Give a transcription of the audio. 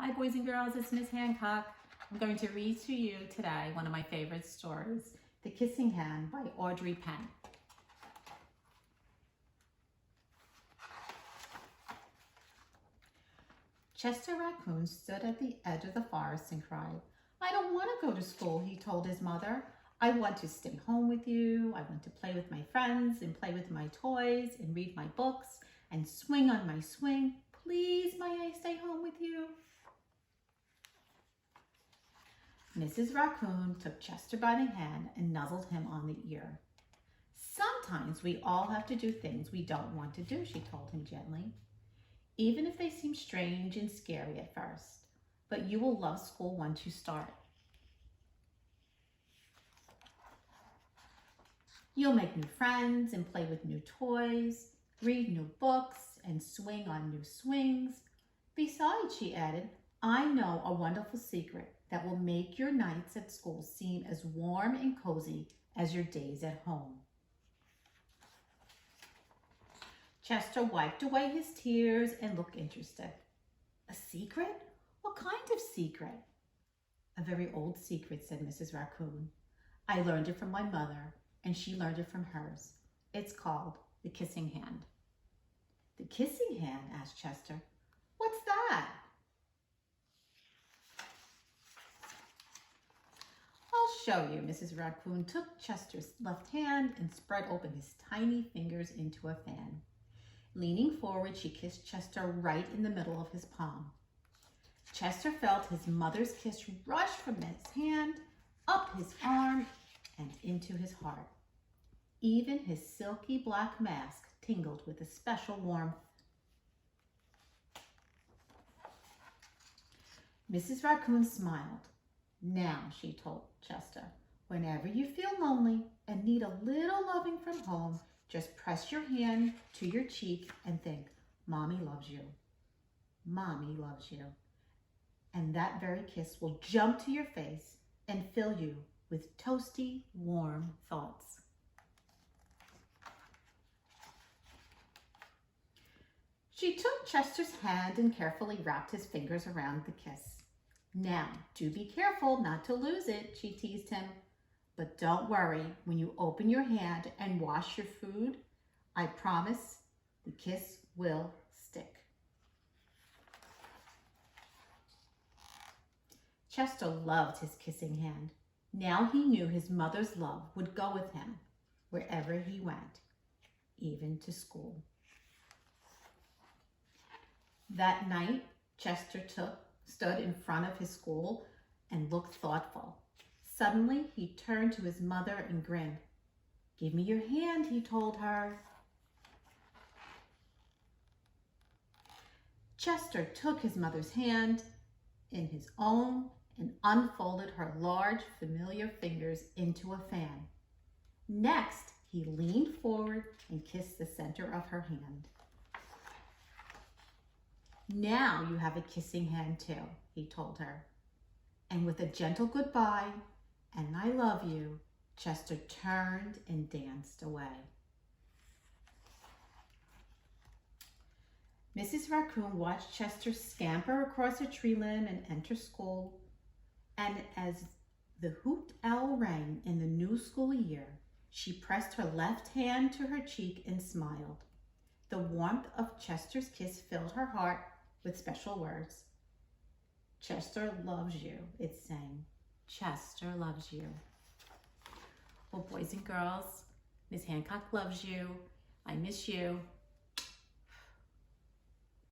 Hi boys and girls, it's Miss Hancock. I'm going to read to you today one of my favorite stories, The Kissing Hand by Audrey Penn. Chester Raccoon stood at the edge of the forest and cried, "I don't want to go to school," he told his mother. "I want to stay home with you. I want to play with my friends and play with my toys and read my books and swing on my swing. Please, may I stay home with you?" Mrs. Raccoon took Chester by the hand and nuzzled him on the ear. "Sometimes we all have to do things we don't want to do," she told him gently, "even if they seem strange and scary at first. But you will love school once you start. You'll make new friends and play with new toys, read new books, and swing on new swings. Besides," she added, "I know a wonderful secret that will make your nights at school seem as warm and cozy as your days at home." Chester wiped away his tears and looked interested. "A secret? What kind of secret?" "A very old secret," said Mrs. Raccoon. "I learned it from my mother, and she learned it from hers. It's called the kissing hand." "The kissing hand?" asked Chester. "What's that?" "I'll show you." Mrs. Raccoon took Chester's left hand and spread open his tiny fingers into a fan. Leaning forward, she kissed Chester right in the middle of his palm. Chester felt his mother's kiss rush from his hand, up his arm, and into his heart. Even his silky black mask tingled with a special warmth. Mrs. Raccoon smiled. "Now," she told Chester, "whenever you feel lonely and need a little loving from home, just press your hand to your cheek and think, 'Mommy loves you. Mommy loves you.' And that very kiss will jump to your face and fill you with toasty, warm thoughts." She took Chester's hand and carefully wrapped his fingers around the kiss. "Now, do be careful not to lose it," she teased him. "But don't worry when you open your hand and wash your food. I promise the kiss will stick." Chester loved his kissing hand. Now he knew his mother's love would go with him wherever he went, even to school. That night, Chester stood in front of his school and looked thoughtful. Suddenly, he turned to his mother and grinned. "Give me your hand," he told her. Chester took his mother's hand in his own and unfolded her large, familiar fingers into a fan. Next, he leaned forward and kissed the center of her hand. "Now you have a kissing hand too," he told her. And with a gentle goodbye and "I love you," Chester turned and danced away. Mrs. Raccoon watched Chester scamper across a tree limb and enter school. And as the hoot owl rang in the new school year, she pressed her left hand to her cheek and smiled. The warmth of Chester's kiss filled her heart with special words. "Chester loves you," it sang. "Chester loves you." Well, boys and girls, Miss Hancock loves you. I miss you.